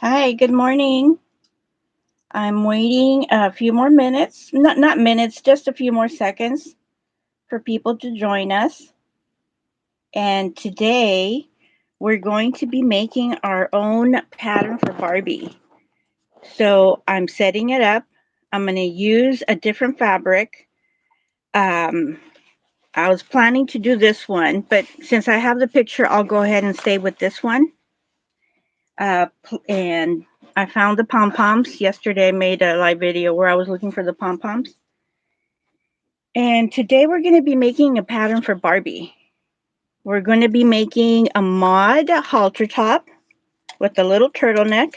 Hi, good morning. I'm waiting a few more minutes, not minutes, just a few more seconds for people to join us. And today we're going to be making our own pattern for Barbie. So I'm setting it up. I'm going to use a different fabric. Um, I was planning to do this one, but since I have the picture, I'll go ahead and stay with this one. And I found the pom poms yesterday. I made a live video where I was looking for the pom poms. And today we're going to be making a pattern for Barbie. We're going to be making a mod halter top with a little turtleneck.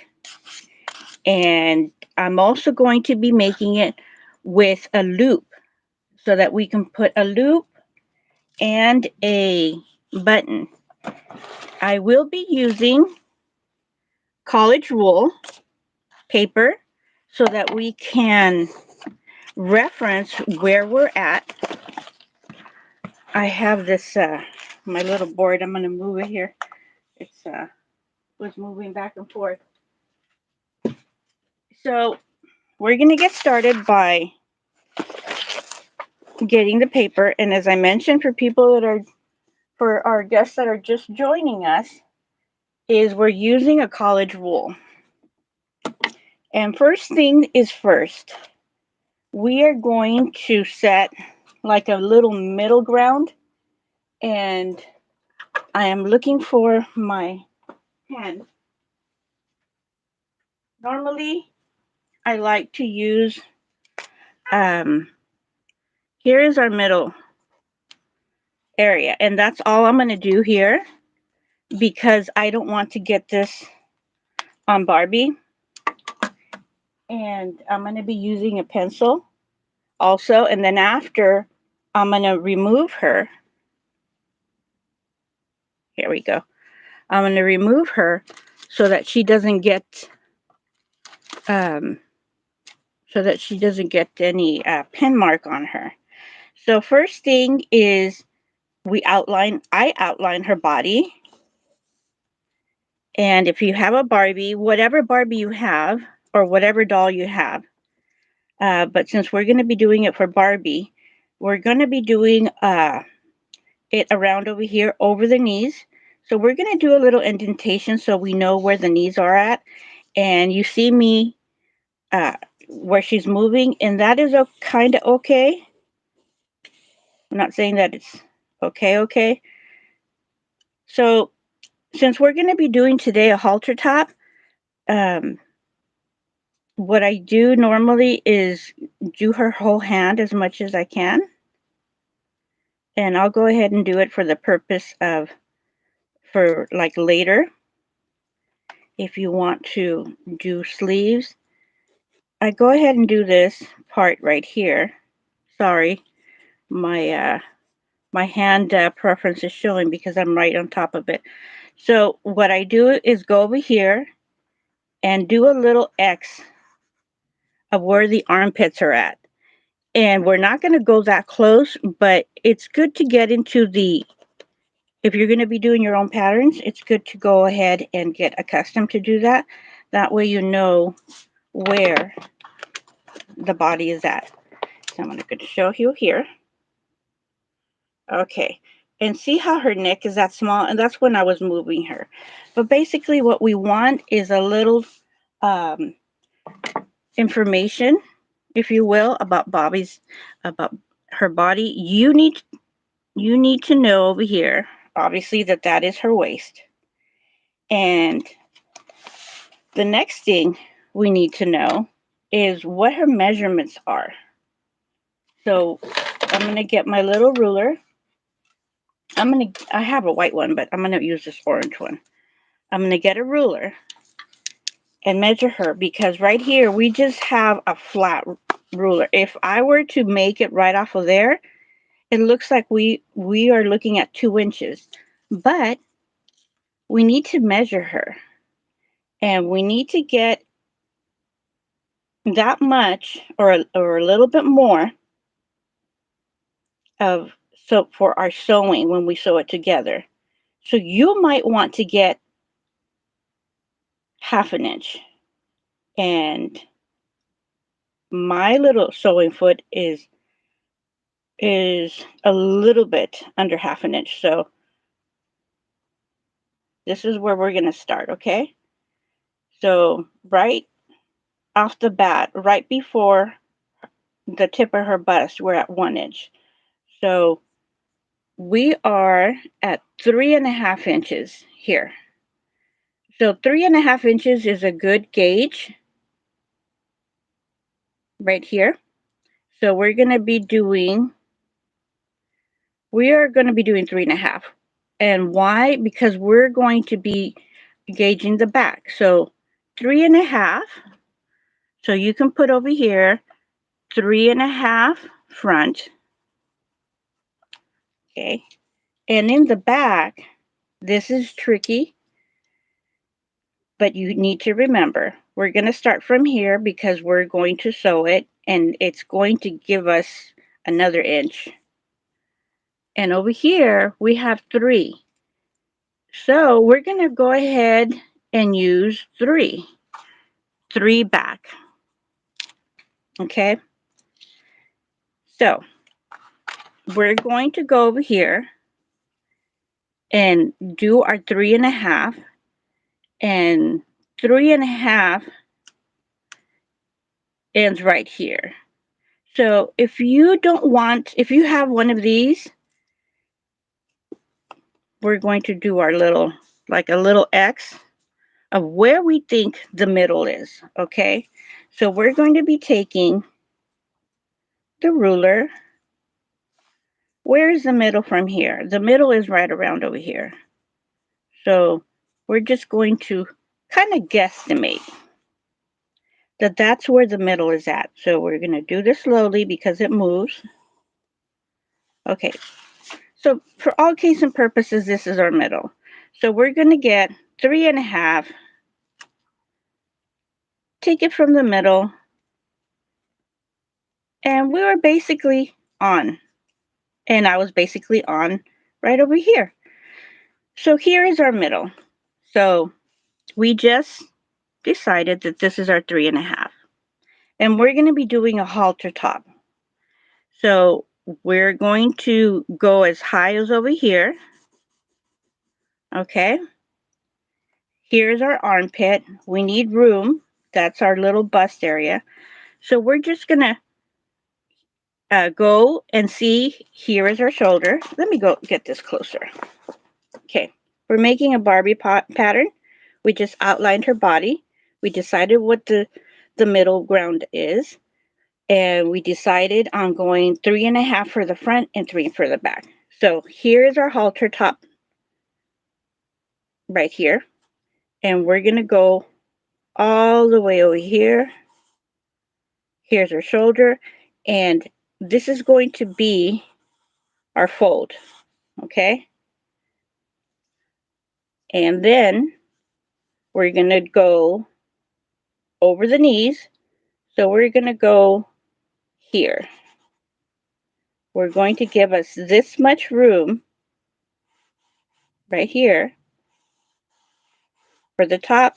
And I'm also going to be making it with a loop so that we can put a loop and a button. I will be using college wool paper so that we can reference where we're at. I have this, my little board. I'm going to move it here. It's was moving back and forth. So we're going to get started by getting the paper. And as I mentioned, for our guests that are just joining us, is we're using a college wool. And first thing is first, we are going to set like a little middle ground. And I am looking for my pen. Normally, I like to use, um, here is our middle area. And that's all I'm going to do here because I don't want to get this on Barbie. And I'm going to be using a pencil also. And then after, I'm going to remove her. Here we go. I'm going to remove her so that she doesn't get um, any pen mark on her. So first thing is I outline her body. And if you have a Barbie, whatever Barbie you have or whatever doll you have, but since we're going to be doing it for Barbie, we're going to be doing it around over here over the knees. So we're going to do a little indentation so we know where the knees are at. And you see me uh, where she's moving, and that is kind of okay. I'm not saying that it's okay. So since we're going to be doing today a halter top, um, what I do normally is do her whole hand as much as I can. And I'll go ahead and do it for the purpose of, for like later, if you want to do sleeves. I go ahead and do this part right here. Sorry, my my hand preference is showing because I'm right on top of it. So what I do is go over here and do a little X of where the armpits are at. And we're not going to go that close, but it's good to get into the, if you're going to be doing your own patterns, it's good to go ahead and get accustomed to do that. That way you know where the body is at. So I'm going to show you here. Okay. And see how her neck is that small? And that's when I was moving her. But basically what we want is a little um, information, if you will, about her body. You need to know over here, obviously, that is her waist. And the next thing we need to know is what her measurements are. So I'm going to get my little ruler. I have a white one, but I'm going to use this orange one. I'm going to get a ruler and measure her because right here we just have a flat ruler. If I were to make it right off of there, it looks like we are looking at 2 inches. But we need to measure her. And we need to get that much or a little bit more of soap for our sewing when we sew it together. So you might want to get half an inch. And my little sewing foot is a little bit under half an inch. So this is where we're going to start, okay? So right off the bat, right before the tip of her bust, we're at 1 inch. So we are at 3.5 inches here. So 3.5 inches is a good gauge right here. So we are going to be doing 3.5. And why? Because we're going to be gauging the back. So 3.5. So you can put over here 3.5 front. Okay. And in the back, this is tricky, but you need to remember, we're going to start from here because we're going to sew it and it's going to give us another inch. And over here, we have 3. So we're going to go ahead and use 3 back. Okay. So we're going to go over here and do our 3.5, and 3.5 ends right here. So if you have one of these, we're going to do our little, like a little X of where we think the middle is, okay? So we're going to be taking the ruler. Where is the middle from here? The middle is right around over here. So we're just going to kind of guesstimate that that's where the middle is at. So we're going to do this slowly because it moves. Okay, so for all case and purposes, this is our middle. So we're going to get 3.5, take it from the middle, and we were basically on. And I was basically on right over here. So here is our middle. So we just decided that this is our 3.5. And we're going to be doing a halter top. So we're going to go as high as over here. Okay. Here's our armpit. We need room. That's our little bust area. So we're just going to go and see, here is our shoulder. Let me go get this closer. Okay. We're making a Barbie pattern. We just outlined her body. We decided what the middle ground is. And we decided on going 3.5 for the front and 3 for the back. So here is our halter top right here. And we're going to go all the way over here. Here's our shoulder. And this is going to be our fold. Okay. And then we're going to go over the knees. So we're going to go here. We're going to give us this much room right here for the top.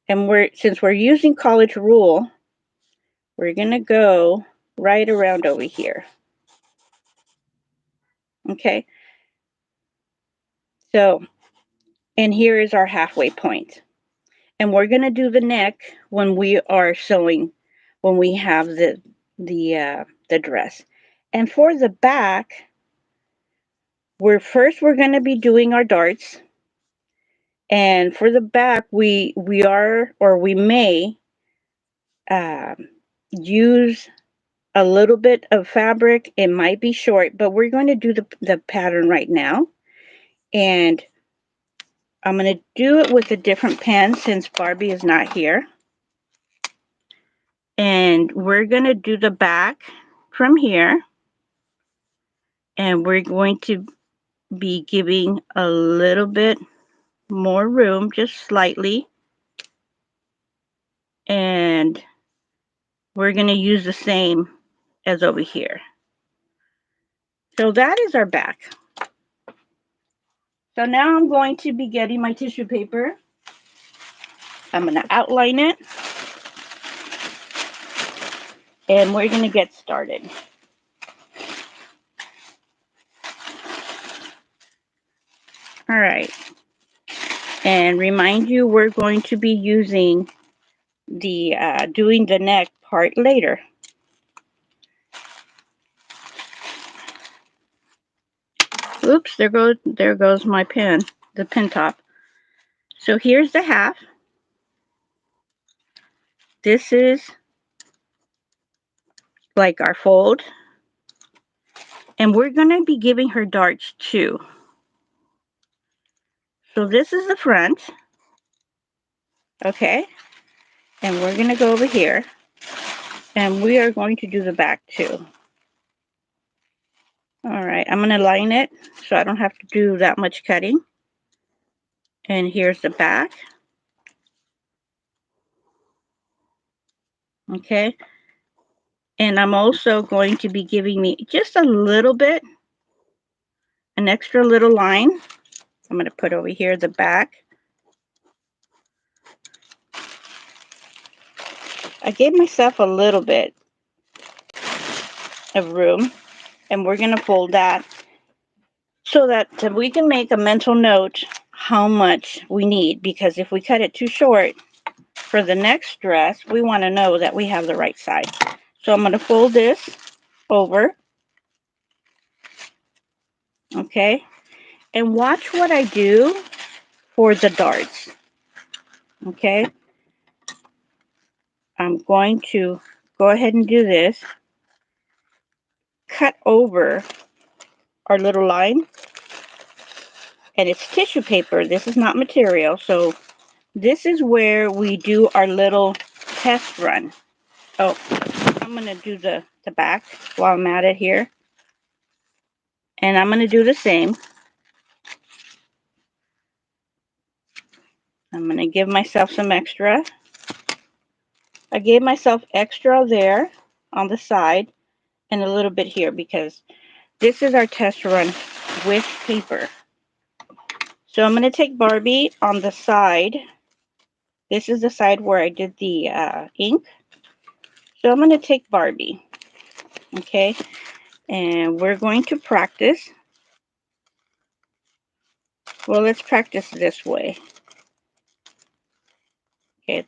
And since we're using college rule, we're going to go right around over here. Okay. So, and here is our halfway point. And we're going to do the neck when we are sewing, when we have the dress. And for the back, we're going to be doing our darts. And for the back, we may use a little bit of fabric. It might be short, but we're going to do the pattern right now. And I'm going to do it with a different pen since Barbie is not here. And we're going to do the back from here. And we're going to be giving a little bit more room, just slightly. And we're going to use the same as over here. So that is our back. So now I'm going to be getting my tissue paper. I'm going to outline it, and we're going to get started. All right. And remind you, we're going to be using the doing the neck part later. Oops, there goes my pin, the pin top. So here's the half. This is like our fold. And we're going to be giving her darts too. So this is the front. Okay. And we're going to go over here. And we are going to do the back too. All right. I'm going to line it so I don't have to do that much cutting. And here's the back. Okay. And I'm also going to be giving me just a little bit, an extra little line. I'm going to put over here the back. I gave myself a little bit of room, and we're going to fold that so that we can make a mental note how much we need, because if we cut it too short for the next dress, we want to know that we have the right size. So I'm going to fold this over, okay, and watch what I do for the darts, okay. I'm going to go ahead and do this, cut over our little line, and it's tissue paper. This is not material, so this is where we do our little test run. Oh, I'm going to do the back while I'm at it here. And I'm going to do the same. I'm going to give myself some extra. I gave myself extra there on the side and a little bit here because this is our test run with paper. So I'm going to take Barbie on the side. This is the side where I did the ink. So I'm going to take Barbie. Okay. And we're going to practice. Well, let's practice this way. Okay.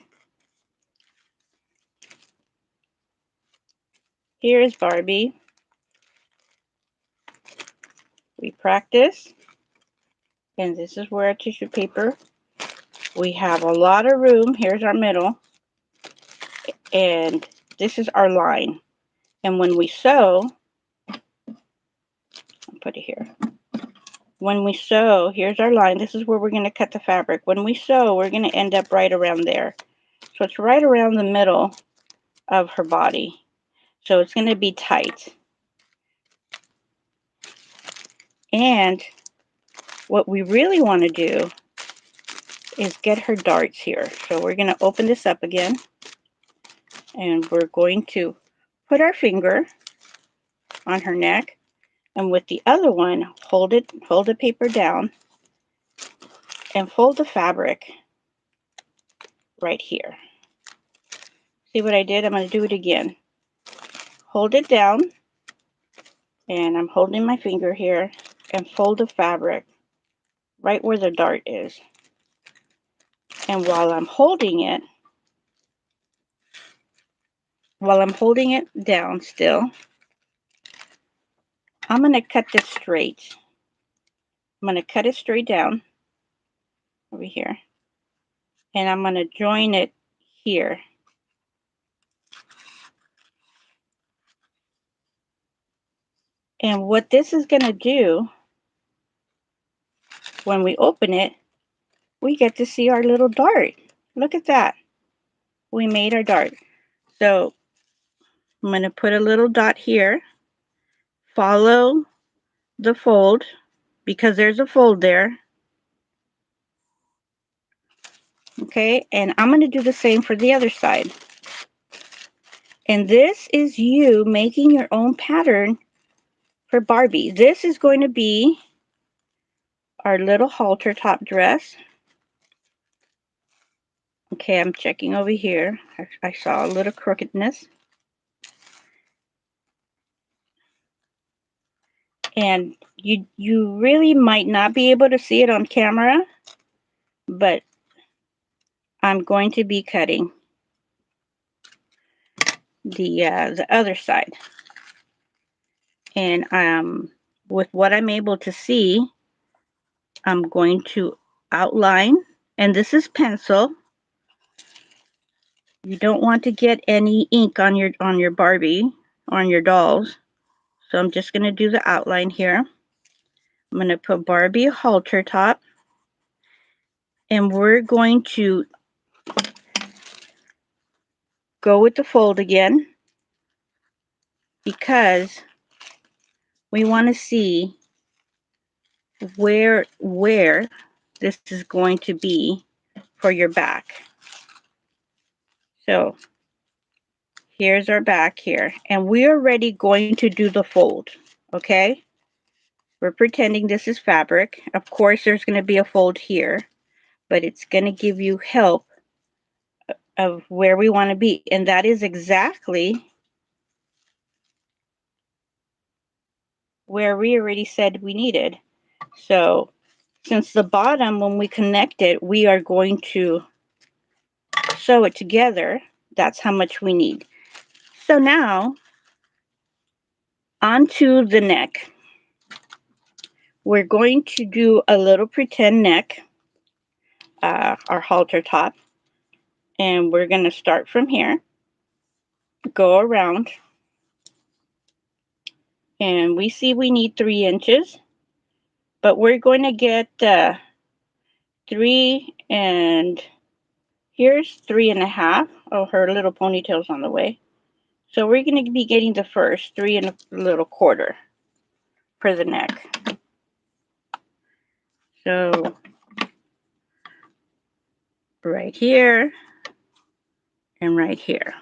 Here is Barbie. We practice. And this is where our tissue paper. We have a lot of room. Here's our middle. And this is our line. And when we sew, I'll put it here. When we sew, here's our line. This is where we're going to cut the fabric. When we sew, we're going to end up right around there. So it's right around the middle of her body. So it's going to be tight. And what we really want to do is get her darts here. So we're going to open this up again. And we're going to put our finger on her neck. And with the other one, hold the paper down and fold the fabric right here. See what I did? I'm going to do it again. Hold it down, and I'm holding my finger here, and fold the fabric right where the dart is. And while I'm holding it down still, I'm going to cut this straight. I'm going to cut it straight down over here, and I'm going to join it here. And what this is going to do, when we open it, we get to see our little dart. Look at that. We made our dart. So I'm going to put a little dot here. Follow the fold because there's a fold there. Okay, and I'm going to do the same for the other side. And this is you making your own pattern for Barbie. This is going to be our little halter top dress. Okay, I'm checking over here. I saw a little crookedness. And you really might not be able to see it on camera, but I'm going to be cutting the other side. And with what I'm able to see, I'm going to outline, and this is pencil. You don't want to get any ink on your Barbie, on your dolls. So I'm just going to do the outline here. I'm going to put Barbie halter top, and we're going to go with the fold again because we want to see where this is going to be for your back. So here's our back here, and we are already going to do the fold. Okay, we're pretending this is fabric. Of course there's going to be a fold here, but it's going to give you help of where we want to be, and that is exactly where we already said we needed. So since the bottom, when we connect it, we are going to sew it together. That's how much we need. So now onto the neck. We're going to do a little pretend neck, our halter top, and we're going to start from here, go around, and we see we need 3 inches, but we're going to get 3, and here's 3.5. Oh, her little ponytail's on the way. So we're going to be getting the first 3 and a little quarter for the neck. So right here and right here.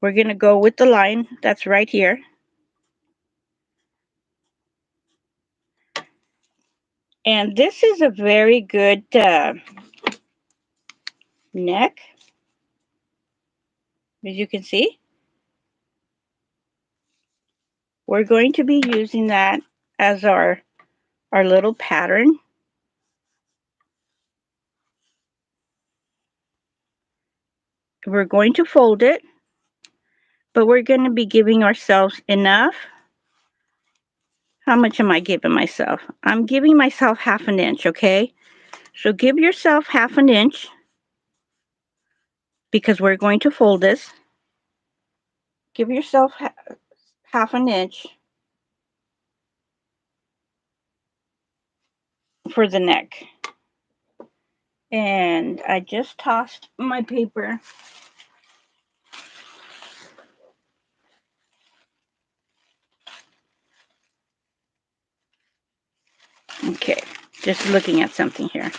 We're going to go with the line that's right here. And this is a very good neck, as you can see. We're going to be using that as our little pattern. We're going to fold it, but we're going to be giving ourselves enough. How much am I giving myself? I'm giving myself 1/2 inch, okay? So give yourself 1/2 inch because we're going to fold this. Give yourself 1/2 inch for the neck. And I just tossed my paper. Okay, just looking at something here.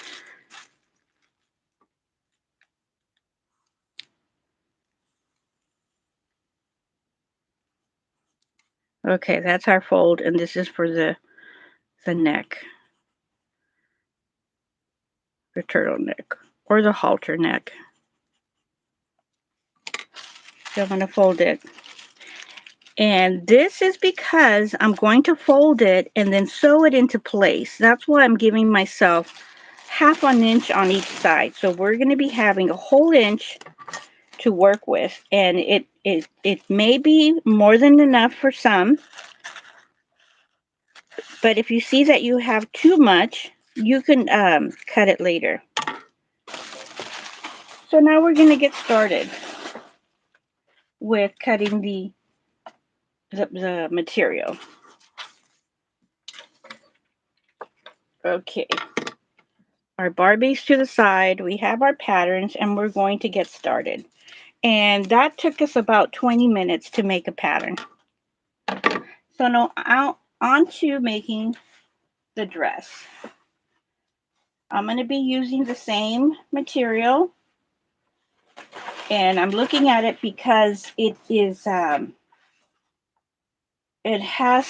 Okay, that's our fold, and this is for the neck, the turtleneck, or the halter neck. So I'm going to fold it. And this is because I'm going to fold it and then sew it into place. That's why I'm giving myself 1/2 inch on each side. So we're going to be having a whole inch to work with. And it may be more than enough for some. But if you see that you have too much, you can cut it later. So now we're going to get started with cutting the material. Okay. Our Barbies to the side, we have our patterns, and we're going to get started. And that took us about 20 minutes to make a pattern. So now on to making the dress. I'm going to be using the same material, and I'm looking at it because it has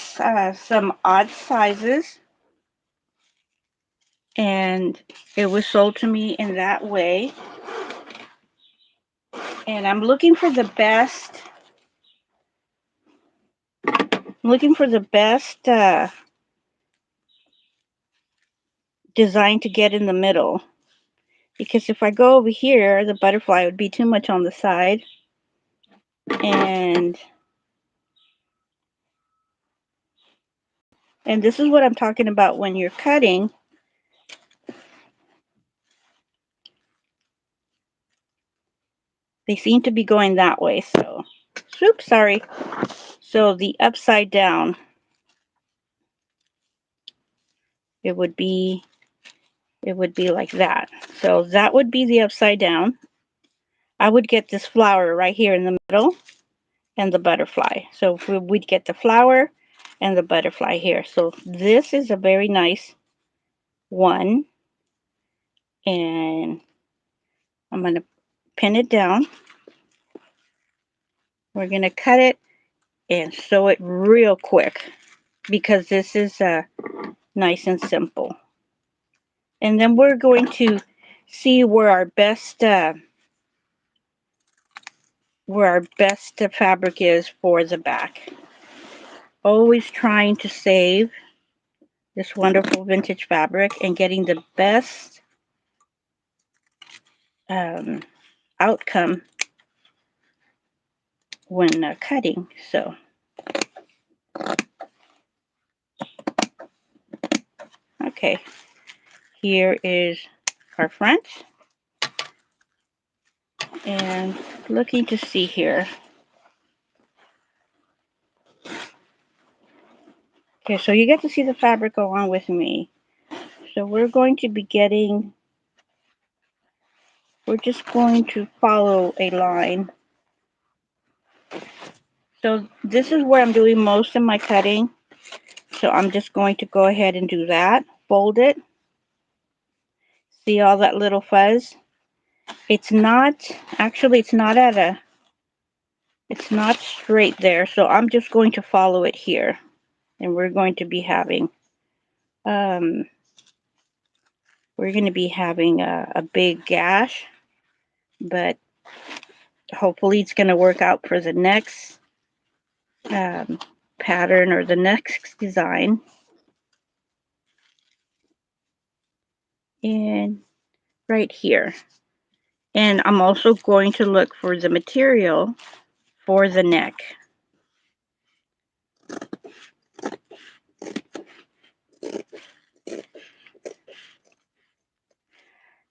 some odd sizes, and and it was sold to me in that way. And I'm looking for the best. Design to get in the middle, because if I go over here, the butterfly would be too much on the side, and this is what I'm talking about when you're cutting. They seem to be going that way, so oops, sorry. So the upside down, it would be like that. So that would be the upside down. I would get this flower right here in the middle and the butterfly. So we'd get the flower and the butterfly here. So this is a very nice one. And I'm going to pin it down. We're going to cut it and sew it real quick because this is nice and simple. And then we're going to see where our best fabric is for the back. Always trying to save this wonderful vintage fabric and getting the best outcome when cutting. So okay, here is our front, and looking to see here. Okay, so you get to see the fabric along with me. So we're going to be getting, we're just going to follow a line. So this is where I'm doing most of my cutting. So I'm just going to go ahead and do that. Fold it. See all that little fuzz? It's not, actually it's not at a, it's not straight there. So I'm just going to follow it here. And we're going to be having, a big gash, but hopefully it's going to work out for the next pattern or the next design. And right here. And I'm also going to look for the material for the neck.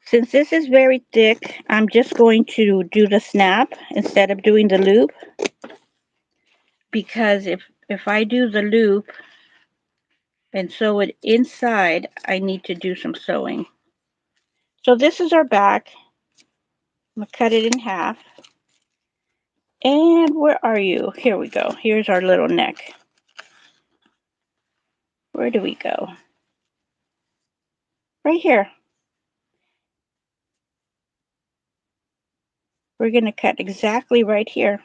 Since this is very thick, I'm just going to do the snap instead of doing the loop, because if I do the loop and sew it inside, I need to do some sewing. So this is our back. I'm going to cut it in half. And where are you? Here we go. Here's our little neck. Where do we go? Right here. We're going to cut exactly right here.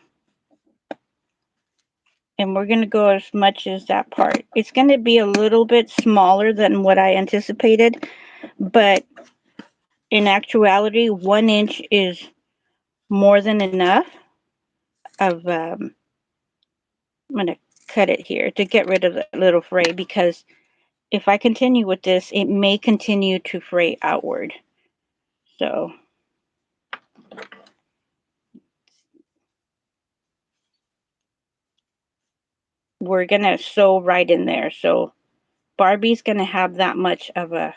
And we're going to go as much as that part. It's going to be a little bit smaller than what I anticipated, but in actuality, 1 inch is more than enough. I'm going to cut it here to get rid of the little fray, because if I continue with this, it may continue to fray outward. So we're going to sew right in there. So Barbie's going to have that much of a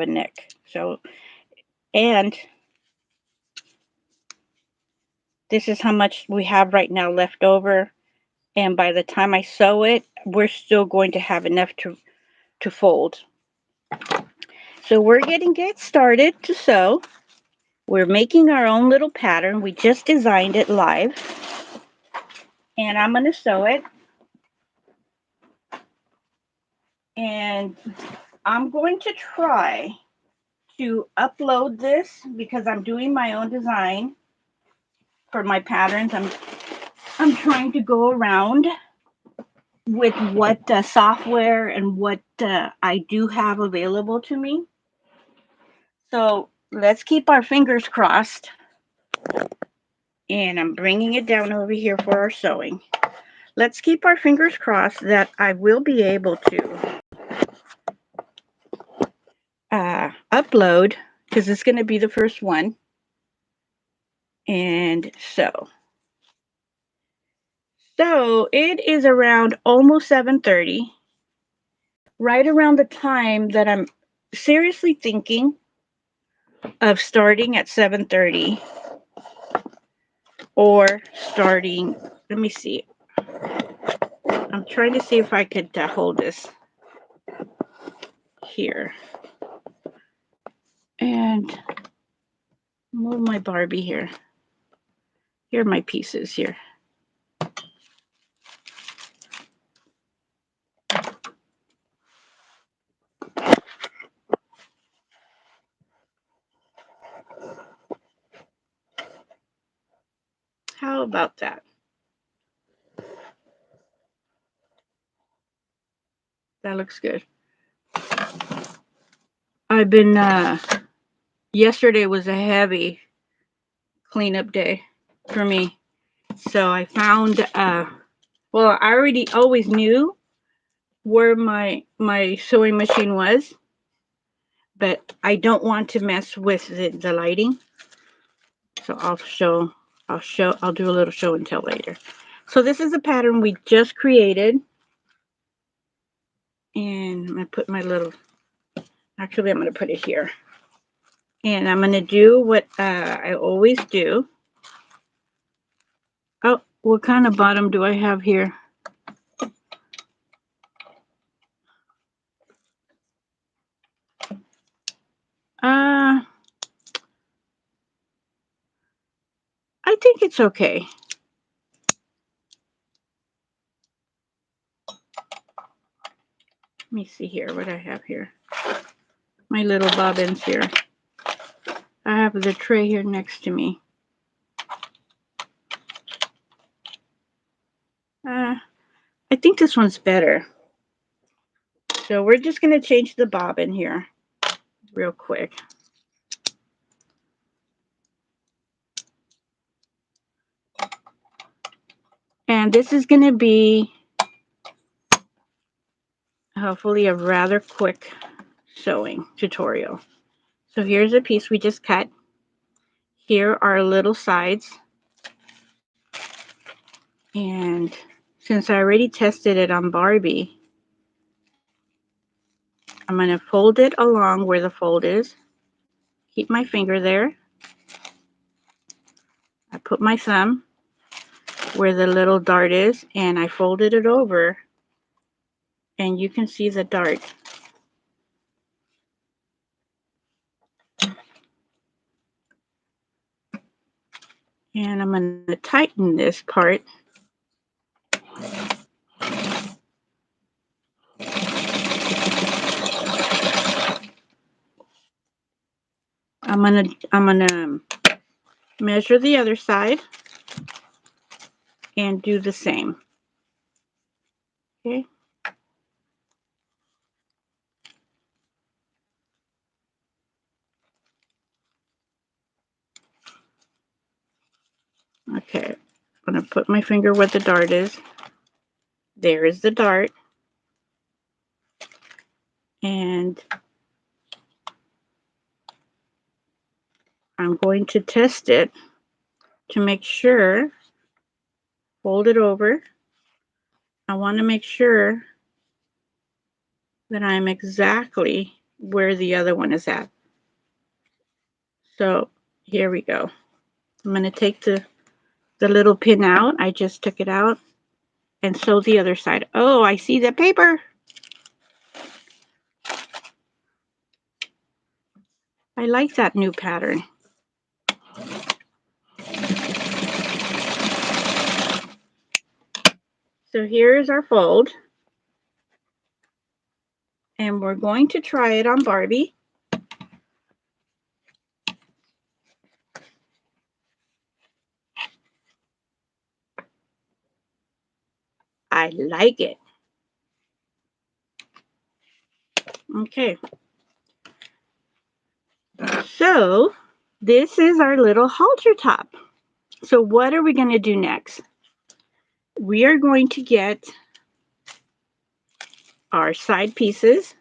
neck. So, and this is how much we have right now left over. And by the time I sew it, we're still going to have enough to fold. So we're get started to sew. We're making our own little pattern. We just designed it live. And I'm going to sew it. And I'm going to try to upload this because I'm doing my own design for my patterns. I'm trying to go around with what software and what I do have available to me. So let's keep our fingers crossed. And I'm bringing it down over here for our sewing. Let's keep our fingers crossed that I will be able to upload, because it's going to be the first one. And so it is around almost 7:30, right around the time that I'm seriously thinking of starting at 7:30 or starting, let me see. I'm trying to see if I could hold this here and move my Barbie here. Here are my pieces here. How about that? That looks good. I've been, yesterday was a heavy cleanup day for me. So I found, well, I already always knew where my sewing machine was, but I don't want to mess with the lighting. So I'll do a little show and tell later. So this is a pattern we just created. And I'm going to put my little, actually I'm going to put it here. And I'm going to do what I always do. Oh, what kind of bottom do I have here? I think it's okay. Let me see here what I have here. My little bobbins here. I have the tray here next to me. I think this one's better. So we're just going to change the bobbin here real quick. And this is going to be hopefully a rather quick sewing tutorial. So here's a piece we just cut. Here are little sides. And since I already tested it on Barbie, I'm going to fold it along where the fold is. Keep my finger there. I put my thumb where the little dart is, and I folded it over, and you can see the dart. And I'm going to tighten this part. I'm gonna measure the other side and do the same. Okay. Okay. I'm gonna put my finger where the dart is. There is the dart. And I'm going to test it to make sure. Fold it over. I want to make sure that I'm exactly where the other one is at. So here we go. I'm going to take the little pin out. I just took it out and sew the other side. Oh, I see the paper. I like that new pattern. So here's our fold. And we're going to try it on Barbie. I like it. Okay. So this is our little halter top. So what are we going to do next? We are going to get our side pieces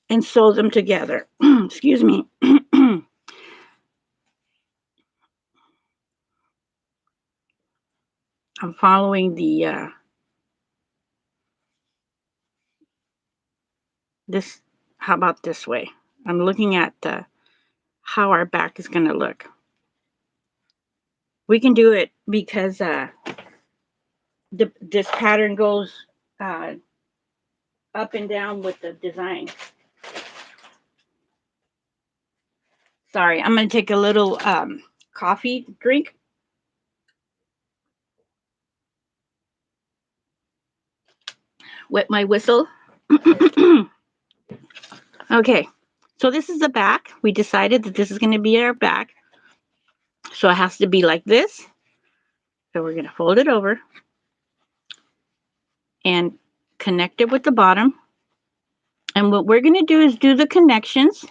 and sew them together. Excuse me. I'm following the this. How about this way? I'm looking at how our back is going to look. We can do it because this pattern goes uh, up and down with the design. Sorry, I'm going to take a little coffee drink. Wet my whistle. Okay, so this is the back. We decided that this is going to be our back. So it has to be like this. So we're going to fold it over and connect it with the bottom. And what we're going to do is do the connections.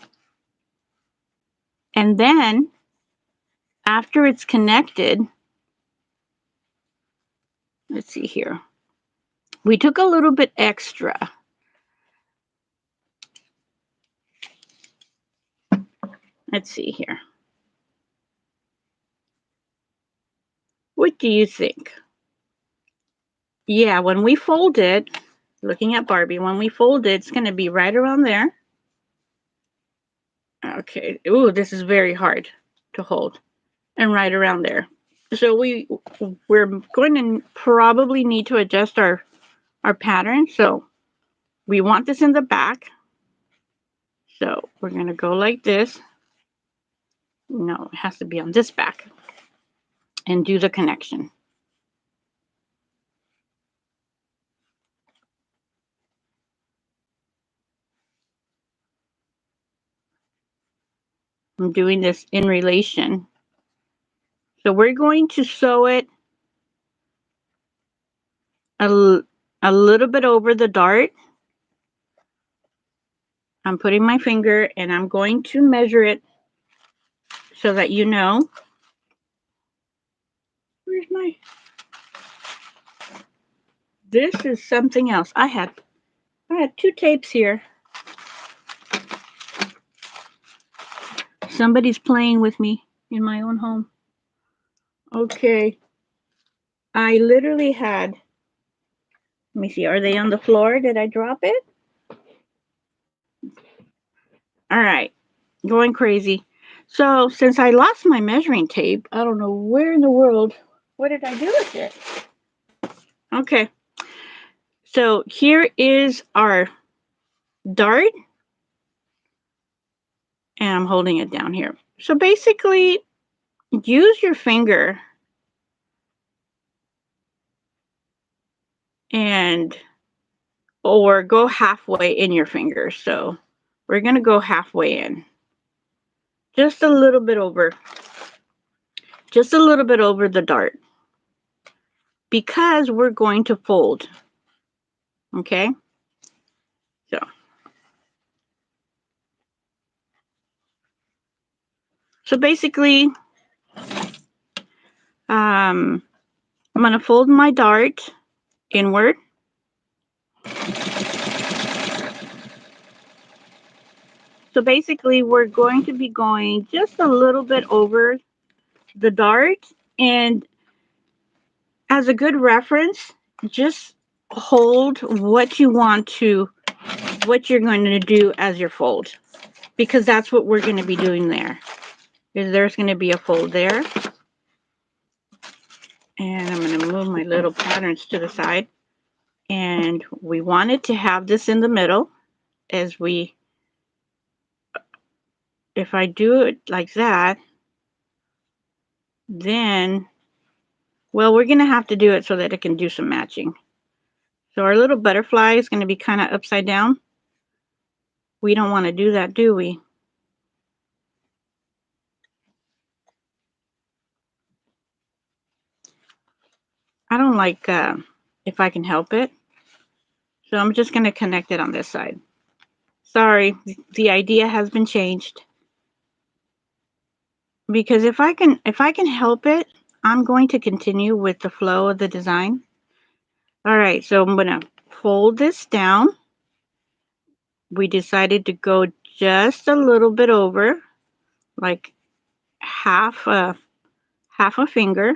And then after it's connected, let's see here. We took a little bit extra. Let's see here. What do you think? Yeah, when we fold it, looking at Barbie, when we fold it, it's going to be right around there. Okay. Ooh, this is very hard to hold. And right around there. So we're going to probably need to adjust our pattern. So we want this in the back. So we're going to go like this. No, it has to be on this back. And do the connection. I'm doing this in relation. So we're going to sew it a little bit over the dart. I'm putting my finger and I'm going to measure it so that you know. Where's my... This is something else. I had 2 tapes here. Somebody's playing with me in my own home. Okay. I literally had... Let me see. Are they on the floor? Did I drop it? All right. Going crazy. So since I lost my measuring tape, I don't know where in the world... What did I do with it? Okay. So here is our dart. And I'm holding it down here. So basically, use your finger and or go halfway in your finger. So we're going to go halfway in. Just a little bit over. Just a little bit over the dart. Because we're going to fold. Okay? So basically, I'm going to fold my dart inward. So basically, we're going to be going just a little bit over the dart. And as a good reference, just hold what you're going to do as your fold. Because that's what we're going to be doing there. There's going to be a fold there. And I'm going to move my little patterns to the side. And we wanted to have this in the middle if I do it like that, then, well, we're going to have to do it so that it can do some matching. So our little butterfly is going to be kind of upside down. We don't want to do that, do we? I don't like if I can help it. So I'm just going to connect it on this side. Sorry, the idea has been changed. because if I can help it, I'm going to continue with the flow of the design. All right, so I'm gonna fold this down. We decided to go just a little bit over, like half a finger.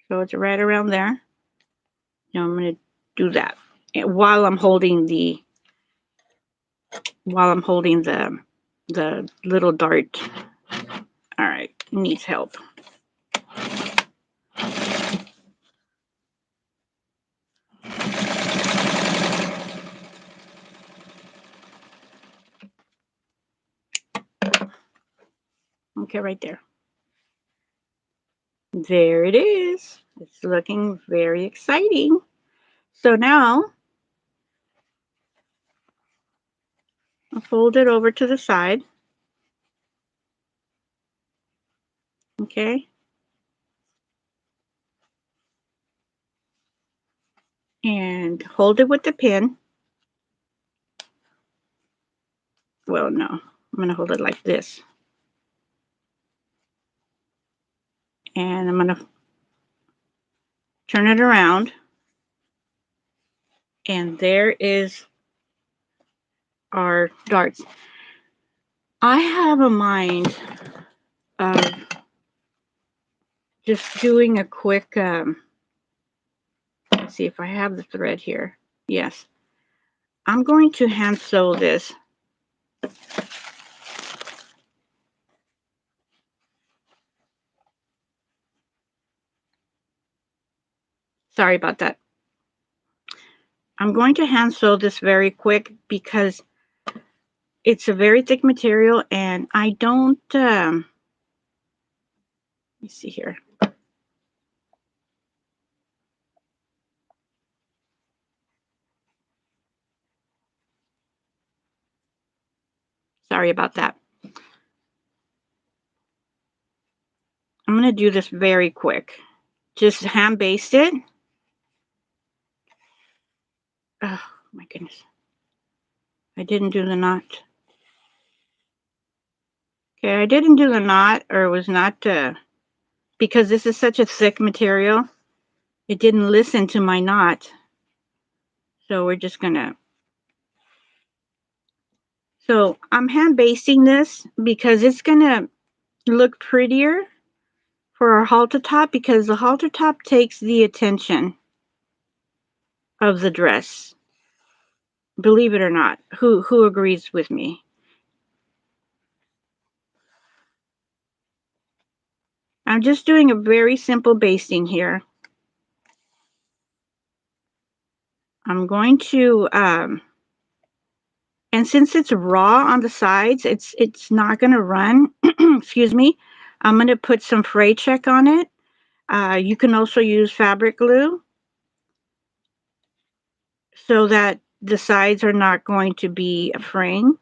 So it's right around there. Now I'm gonna do that while I'm holding the little dart. All right, needs help. Okay, right there. There it is. It's looking very exciting. So now I'll fold it over to the side. Okay. And hold it with the pin. Well, no, I'm going to hold it like this. And I'm going to turn it around. And there is our darts. I have a mind of just doing a quick, let's see if I have the thread here. Yes. I'm going to hand sew this. Sorry about that. I'm going to hand sew this very quick because it's a very thick material and I don't, let me see here. Sorry about that. I'm going to do this very quick. Just hand baste it. Oh my goodness. I didn't do the knot. Okay, I didn't do the knot, or it was not, because this is such a thick material, it didn't listen to my knot. So we're just gonna, so I'm hand basting this because it's gonna look prettier for our halter top because the halter top takes the attention of the dress. Believe it or not, who agrees with me? I'm just doing a very simple basting here. I'm going to, and since it's raw on the sides, it's not going to run. Excuse me. I'm going to put some fray check on it. You can also use fabric glue so that the sides are not going to be fraying.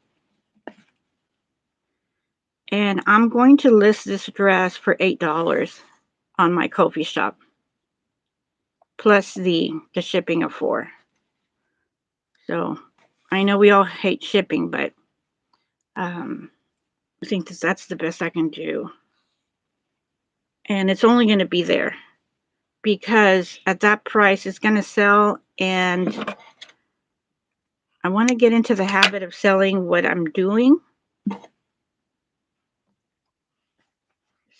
And I'm going to list this dress for $8 on my Ko-fi shop, plus the shipping of $4. So I know we all hate shipping, but I think that's the best I can do. And it's only going to be there because at that price it's going to sell, and I want to get into the habit of selling what I'm doing.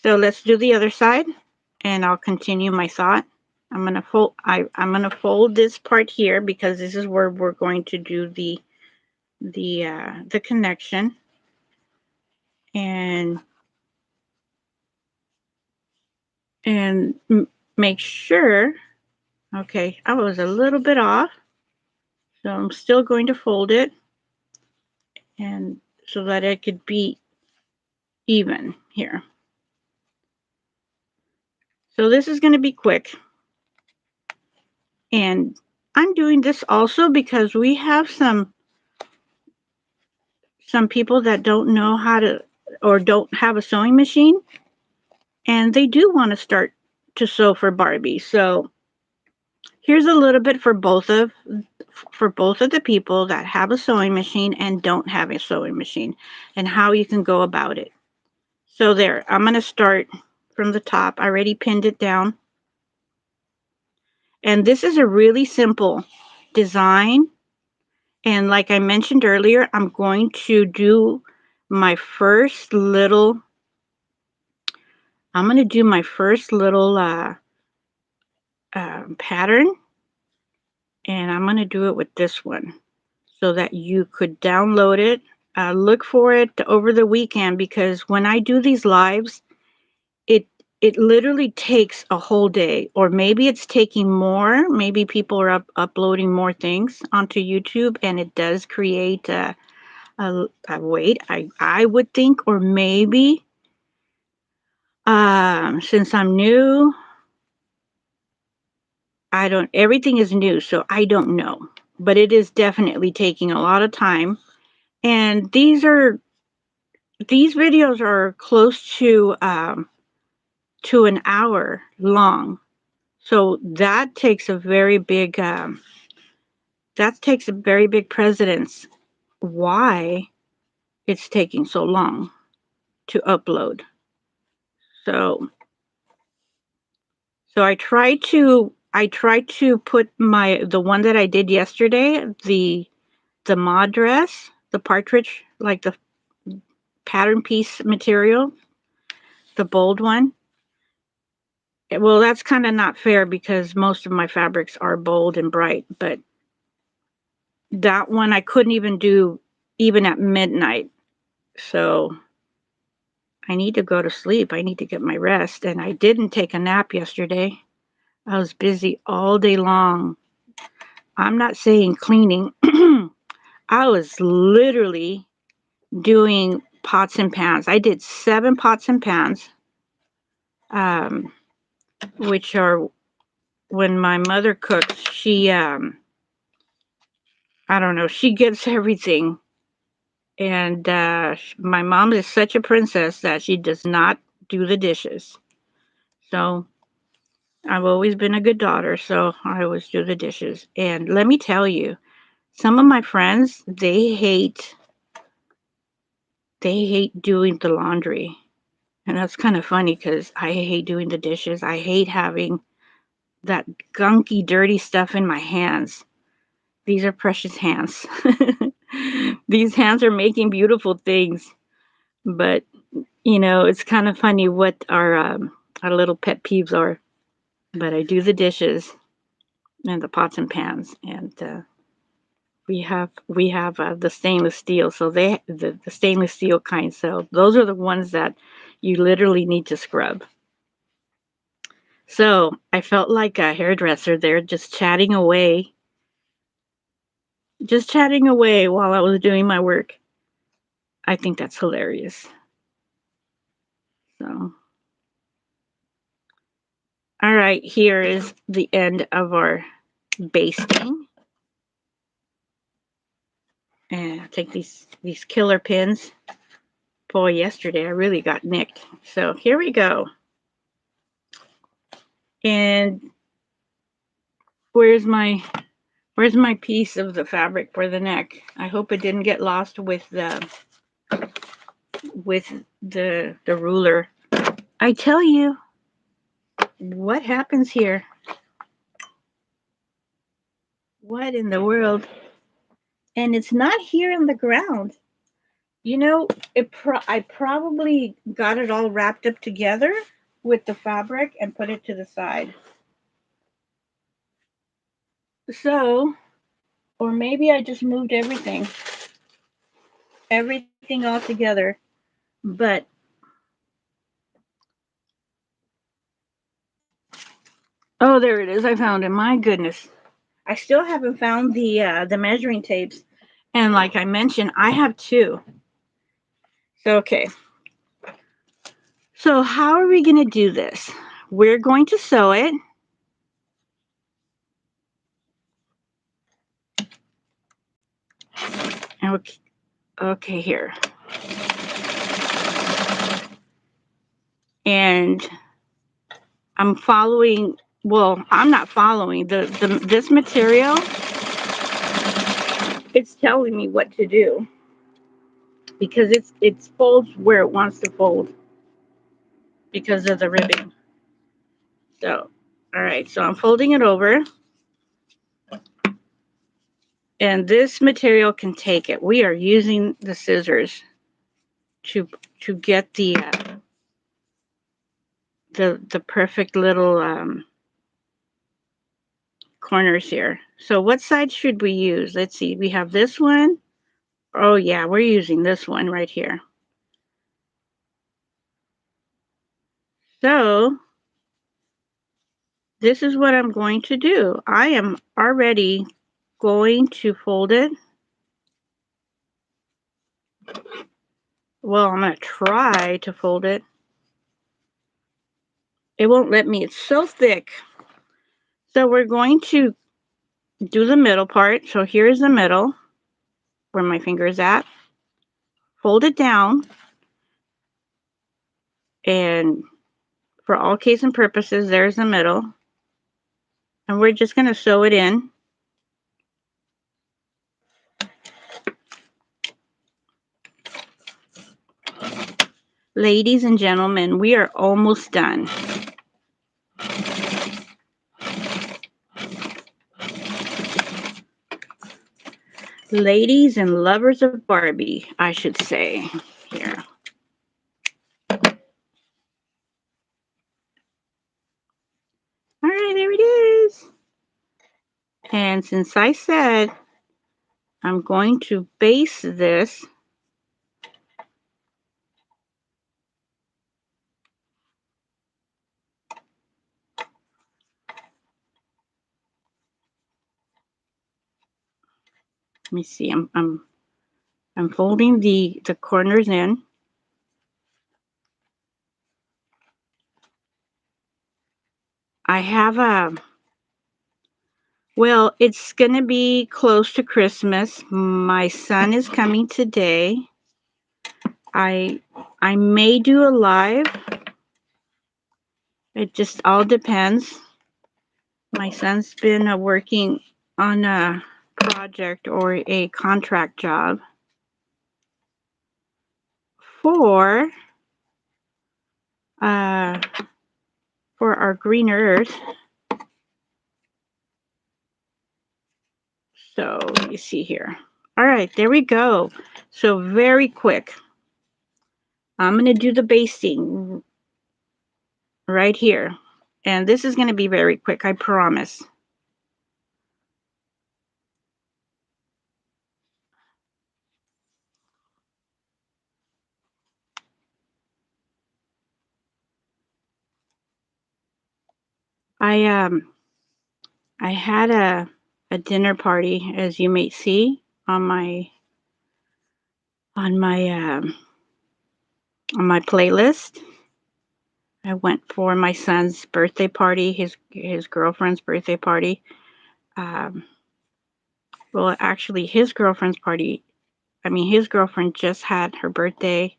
So let's do the other side and I'll continue my thought. I'm going to fold I'm going to fold this part here because this is where we're going to do the connection, and make sure. Okay, I was a little bit off, so I'm still going to fold it, and so that it could be even here. So this is going to be quick, and I'm doing this also because we have some people that don't know how to, or don't have a sewing machine, and they do want to start to sew for Barbie. So here's a little bit for both of the people that have a sewing machine and don't have a sewing machine, and how you can go about it. So there, I'm going to start from the top. I already pinned it down. And this is a really simple design. And like I mentioned earlier, I'm going to do my first little, I'm going to do my first little pattern. And I'm going to do it with this one so that you could download it. Look for it over the weekend, because when I do these lives, it it literally takes a whole day, or maybe it's taking more. Maybe people are uploading more things onto YouTube, and it does create a wait. I would think, or maybe since I'm new, I don't. Everything is new, so I don't know. But it is definitely taking a lot of time, and these videos are close to an hour long. So that takes a very big precedence why it's taking so long to upload. So so I tried to put the one that I did yesterday, the mod dress, the partridge, like the pattern piece material, the bold one. Well, that's kind of not fair because most of my fabrics are bold and bright, but that one I couldn't even do even at midnight. So I need to go to sleep. I need to get my rest. And I didn't take a nap yesterday. I was busy all day long. I'm not saying cleaning. I was literally doing pots and pans. I did 7 pots and pans, um, which are when my mother cooks, I don't know, she gives everything. And my mom is such a princess that she does not do the dishes. So I've always been a good daughter, so I always do the dishes. And let me tell you, some of my friends, they hate doing the laundry. And that's kind of funny because I hate doing the dishes. I hate having that gunky, dirty stuff in my hands. These are precious hands. These hands are making beautiful things, but it's kind of funny what our little pet peeves are. But I do the dishes and the pots and pans, and we have the stainless steel. So the stainless steel kind. So those are the ones that you literally need to scrub. So I felt like a hairdresser there, just chatting away while I was doing my work. I think that's hilarious. So, all right, here is the end of our basting. And I'll take these killer pins. Boy, yesterday I really got nicked. So here we go. And where's my where's my piece of the fabric for the neck? I hope it didn't get lost with the ruler. I tell you, what happens here? What in the world? And it's not here on the ground. I probably got it all wrapped up together with the fabric and put it to the side. So, or maybe I just moved everything all together. But oh, there it is. I found it. My goodness. I still haven't found the measuring tapes. And like I mentioned, I have 2. So okay. So how are we going to do this? We're going to sew it. Okay, okay, here. And I'm following, well, I'm not following the this material. It's telling me what to do because it folds where it wants to fold. because of the ribbing. So, all right, so I'm folding it over. And this material can take it. We are using the scissors to get the perfect little corners here. So what side should we use? Let's see. We have this one. Oh yeah, we're using this one right here. So this is what I'm going to do. I am already going to fold it. Well, I'm going to try to fold it. It won't let me. It's so thick. So we're going to do the middle part. So here's the middle where my finger is at. Fold it down. And for all case and purposes, there's the middle. And we're just going to sew it in. Ladies and gentlemen, we are almost done. Ladies and lovers of Barbie, I should say here. All right, there it is. And since I said I'm going to base this, let me see. I'm folding the corners in. I have well, it's going to be close to Christmas. My son is coming today. I may do a live. It just all depends. My son's been working on a project or a contract job for uh, our green earth. So you see here. All right, there we go. So very quick. I'm going to do the basting right here. And this is going to be very quick, I promise. I had a dinner party, as you may see on my on my on my playlist. I went for my son's birthday party, his girlfriend's birthday party. Um, well, actually, his girlfriend's party. I mean, his girlfriend just had her birthday.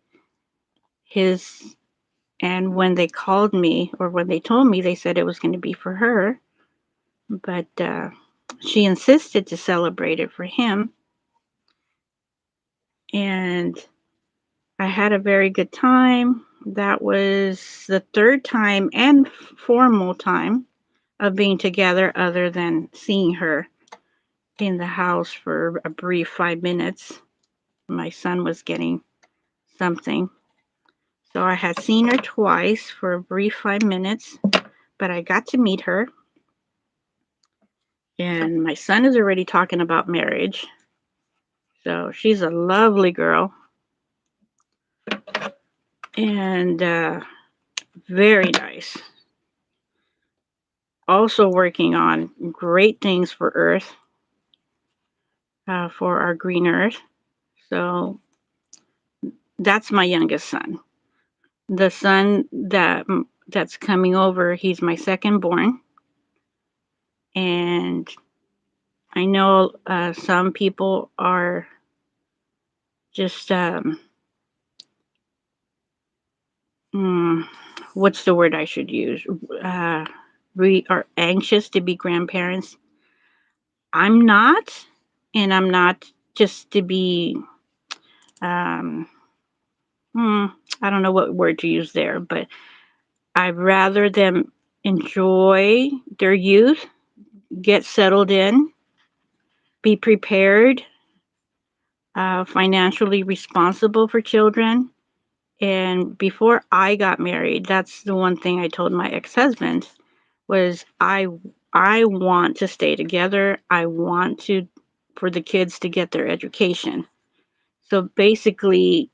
And when they called me, or when they told me, they said it was going to be for her, but she insisted to celebrate it for him. And I had a very good time. That was the third time and formal time of being together, other than seeing her in the house for a brief 5 minutes. My son was getting something. So I had seen her twice for a brief 5 minutes, but I got to meet her. And my son is already talking about marriage. So she's a lovely girl. And very nice. Also working on great things for Earth, for our green Earth. So that's my youngest son. The son that's coming over, he's my second born. And I know some people are just, what's the word I should use? We are anxious to be grandparents. I'm not, and I'm not just to be, I don't know what word to use there, but I'd rather them enjoy their youth, get settled in, be prepared, financially responsible for children. And before I got married, that's the one thing I told my ex-husband was I want to stay together. I want to for the kids to get their education. So basically,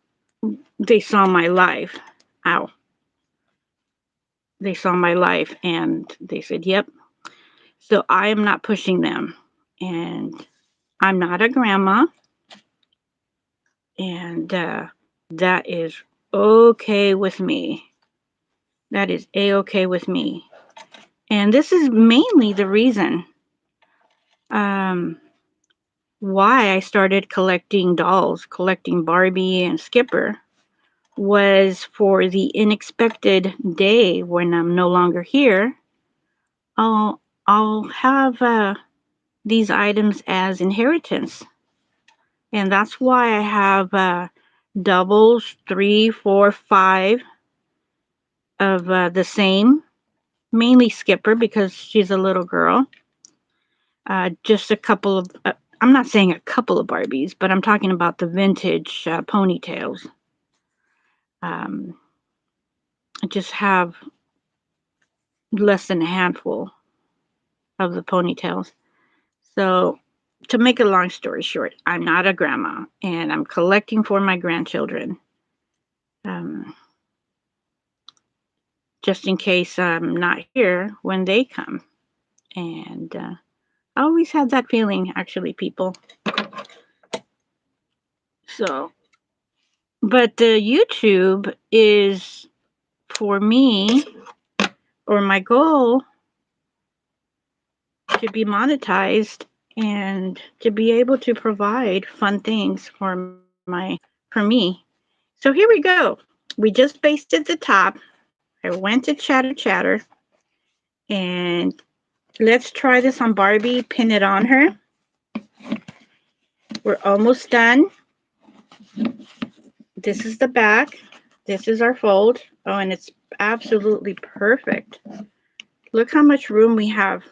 they saw my life. Ow. They saw my life and they said, "Yep." So I am not pushing them. And I'm not a grandma. And that is okay with me. That is a-okay with me. And this is mainly the reason um, why I started collecting dolls, collecting Barbie and Skipper, was for the unexpected day when I'm no longer here. I'll have these items as inheritance, and that's why I have doubles, 3, 4, 5 of the same, mainly Skipper because she's a little girl. Just a couple of, I'm not saying a couple of Barbies, but I'm talking about the vintage ponytails. Um, I just have less than a handful of the ponytails. So, to make a long story short, I'm not a grandma and I'm collecting for my grandchildren. Um, just in case I'm not here when they come. And I always had that feeling, actually, people. So, but the YouTube is for me, or my goal, to be monetized and to be able to provide fun things for me. So here we go. We just basted the top. I went to Chatter and let's try this on Barbie, pin it on her. We're almost done. This is the back. This is our fold. Oh, and it's absolutely perfect. Look how much room we have.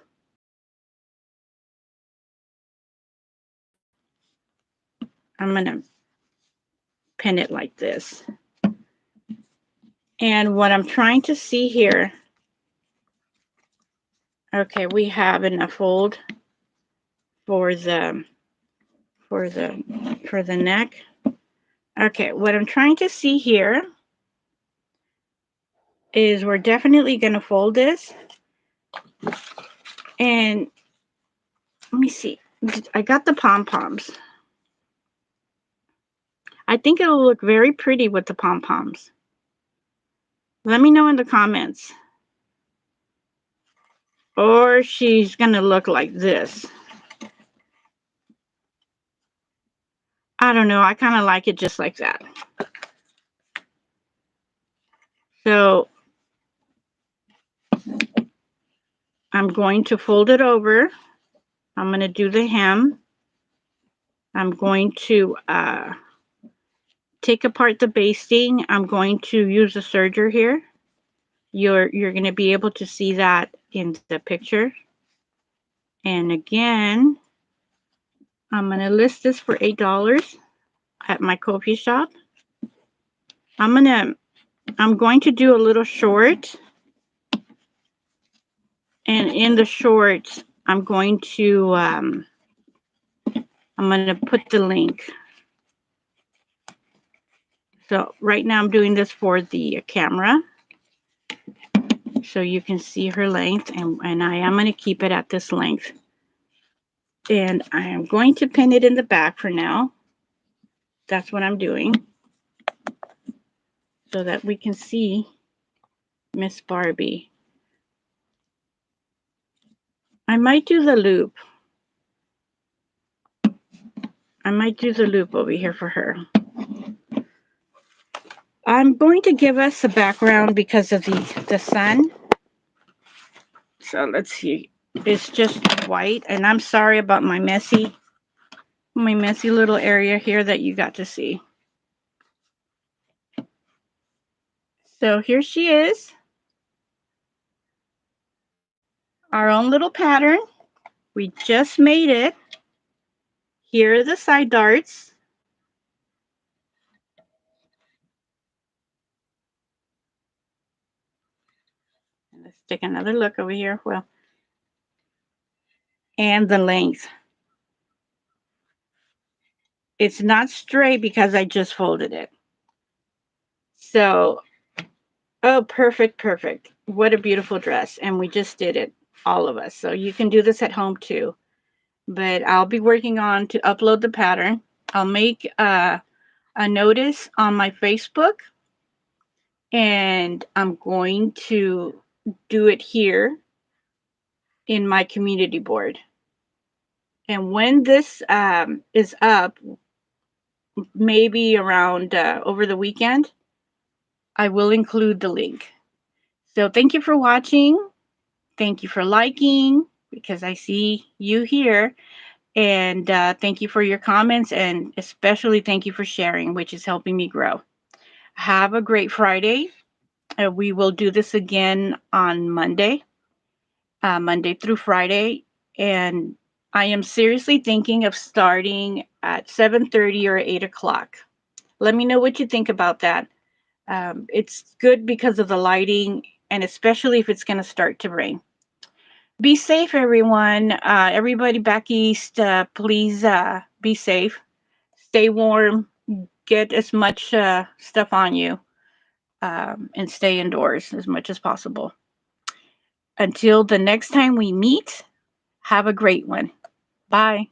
I'm going to pin it like this. And what I'm trying to see here, okay, we have enough fold for the for the for the neck. Okay, what I'm trying to see here is we're definitely going to fold this. And let me see. I got the pom-poms. I think it'll look very pretty with the pom-poms. Let me know in the comments. Or she's going to look like this. I don't know. I kind of like it just like that. So I'm going to fold it over. I'm going to do the hem. I'm going to take apart the basting. I'm going to use a serger here. You're going to be able to see that in the picture. And again, I'm going to list this for $8 at my Ko-fi shop. I'm going to do a little short. And in the short, I'm going to put the link. So right now I'm doing this for the camera, so you can see her length, and I am going to keep it at this length. And I am going to pin it in the back for now. That's what I'm doing, so that we can see Miss Barbie. I might do the loop. I might do the loop over here for her. I'm going to give us a background because of the sun. So let's see. It's just white, and I'm sorry about my messy little area here that you got to see. So here she is. our own little pattern. We just made it. Here are the side darts. Let's take another look over here. Well, and the length. It's not straight because I just folded it. So, oh, perfect, perfect. What a beautiful dress. And we just did it, all of us. So you can do this at home too. But I'll be working on to upload the pattern. I'll make a notice on my Facebook, and I'm going to do it here in my community board. And when this is up, maybe around over the weekend, I will include the link. So thank you for watching. Thank you for liking, because I see you here. And thank you for your comments, and especially thank you for sharing, which is helping me grow. Have a great Friday. We will do this again on Monday, Monday through Friday. And I am seriously thinking of starting at 7:30 or 8 o'clock. Let me know what you think about that. It's good because of the lighting, and especially if it's going to start to rain. Be safe, everyone. Everybody back east, please be safe. Stay warm. Get as much stuff on you, and stay indoors as much as possible. Until the next time we meet, have a great one. Bye.